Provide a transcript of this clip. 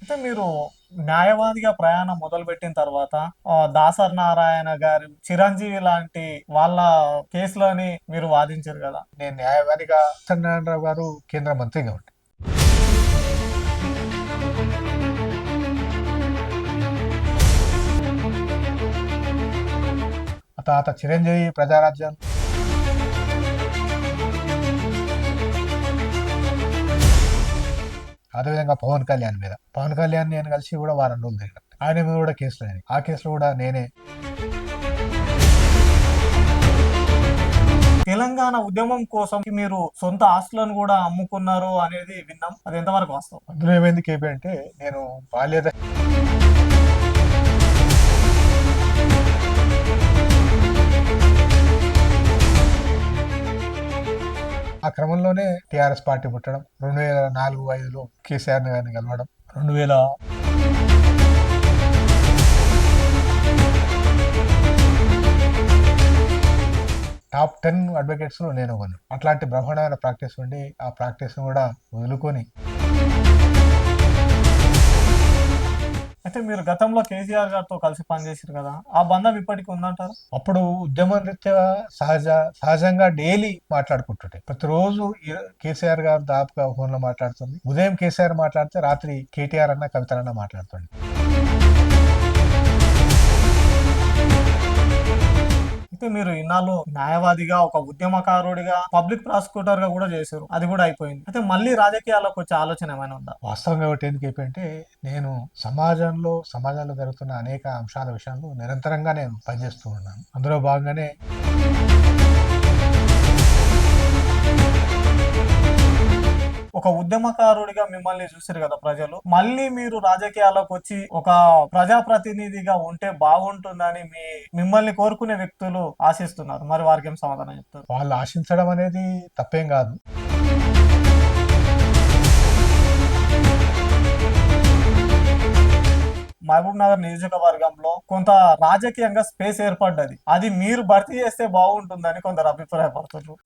అయితే మీరు న్యాయవాదిగా ప్రయాణం మొదలుపెట్టిన తర్వాత దాసరి నారాయణ గారి చిరంజీవి లాంటి వాళ్ళ కేసులని మీరు వాదించారు కదా. నేను న్యాయవాదిగా సత్యనారాయణరావు గారు కేంద్ర మంత్రిగా ఉండే. ఆ తర్వాత చిరంజీవి ప్రజారాజ్యం, అదేవిధంగా పవన్ కళ్యాణ్ నేను కలిసి కూడా వారం రోజులు తిరిగిన. ఆయన మీద కూడా కేసులు అయినాయి. ఆ కేసులో కూడా నేనే. తెలంగాణ ఉద్యమం కోసం మీరు సొంత ఆస్తులను కూడా అమ్ముకున్నారు అనేది విన్నాం. అది ఎంతవరకు వాస్తవం? అందులో ఏమైంది కేపీ అంటే, నేను బాల్యద ఆ క్రమంలోనే టిఆర్ఎస్ పార్టీ పుట్టడం, 2004-05లో కేసీఆర్ గారిని కలవడం, 2000 టాప్ 10 అడ్వకేట్స్ లో నేను ఒకను. అట్లాంటి బ్రహ్మాండమైన ప్రాక్టీస్ ఉండి ఆ ప్రాక్టీస్ కూడా వదులుకొని. అయితే మీరు గతంలో కేసీఆర్ గారితో కలిసి పనిచేసారు కదా, ఆ బంధం ఇప్పటికీ ఉందంటారు? అప్పుడు ఉద్యమ రీత్యా సహజంగా డైలీ మాట్లాడుకుంటుంటే, ప్రతిరోజు కేసీఆర్ గారు దాపుగా ఫోన్ లో మాట్లాడుతుంది. ఉదయం కేసీఆర్ మాట్లాడితే రాత్రి కేటీఆర్ అన్న కవితలన్న మాట్లాడుతుంది. అయితే మీరు ఇన్నాళ్ళు న్యాయవాదిగా, ఒక ఉద్యమకారుడిగా, పబ్లిక్ ప్రాసిక్యూటర్ గా కూడా చేశారు. అది కూడా అయిపోయింది. అయితే మళ్ళీ రాజకీయాల్లోకి వచ్చే ఆలోచన ఏమైనా ఉందా? వాస్తవంగా ఒకటి ఎందుకు అయిపోయింటే, నేను సమాజంలో జరుగుతున్న అనేక అంశాల విషయంలో నిరంతరంగా నేను పనిచేస్తూ ఉన్నాను. అందులో భాగంగానే ఒక ఉద్యమకారుడిగా మిమ్మల్ని చూసారు కదా ప్రజలు. మళ్ళీ మీరు రాజకీయాల్లోకి వచ్చి ఒక ప్రజాప్రతినిధిగా ఉంటే బాగుంటుందని మిమ్మల్ని కోరుకునే వ్యక్తులు ఆశిస్తున్నారు. మరి వారికి ఏం సమాధానం చెప్తారు? వాళ్ళు ఆశించడం అనేది తప్పేం కాదు. మహబూబ్ నగర్ నియోజకవర్గంలో కొంత రాజకీయంగా స్పేస్ ఏర్పడ్డది. అది మీరు భర్తీ చేస్తే బాగుంటుందని కొందరు అభిప్రాయపడుతున్నారు.